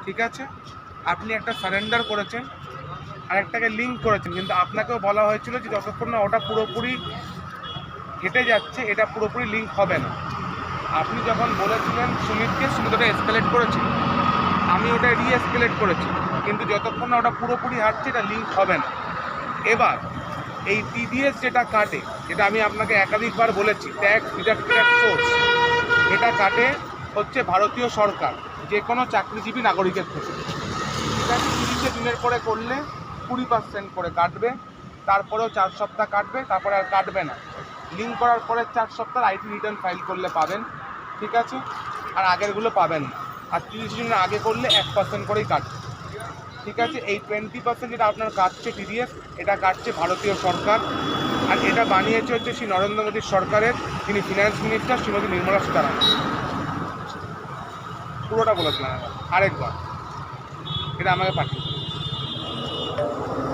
ঠিক আছে, আপনি একটা সারেন্ডার করেছেন, আরেকটাকে লিঙ্ক করেছেন, কিন্তু আপনাকেও বলা হয়েছিল যে যতক্ষণ না ওটা পুরোপুরি হেঁটে যাচ্ছে এটা পুরোপুরি লিঙ্ক হবে না। আপনি যখন বলেছিলেন সুমিতকে, সুমিত ওটা এসকেলেট করেছে, আমি ওটা রিএসকেলেট করেছি, কিন্তু যতক্ষণ না ওটা পুরোপুরি হাঁটছে এটা লিঙ্ক হবে না। এবার এই টিডিএস যেটা কাটে, যেটা আমি আপনাকে একাধিকবার বলেছি, ট্যাক্স ডিডাক্টেড সোর্স, এটা কাটে হচ্ছে ভারতীয় সরকার যে কোনো চাকরিজীবী নাগরিকের থেকে। ঠিক আছে, 30 দিনের পরে করলে 20% করে কাটবে, তারপরেও 4 সপ্তাহ কাটবে, তারপরে আর কাটবে না। লিঙ্ক করার পরে 4 সপ্তাহ আইটি রিটার্ন ফাইল করলে পাবেন। ঠিক আছে, আর আগেরগুলো পাবেন না। আর 30 দিনের আগে করলে 1% করেই কাটবে। ঠিক আছে, এই 20% যেটা আপনার কাটছে টিডিএস, এটা কাটছে ভারতীয় সরকার। আর এটা বানিয়েছে হচ্ছে শ্রী নরেন্দ্র মোদীর সরকারের, যিনি ফিনান্স মিনিস্টার শ্রীমতী নির্মলা সীতারামন। পুরোটা বলেছিলাম আরেকবার, এটা আমাকে পাঠিয়ে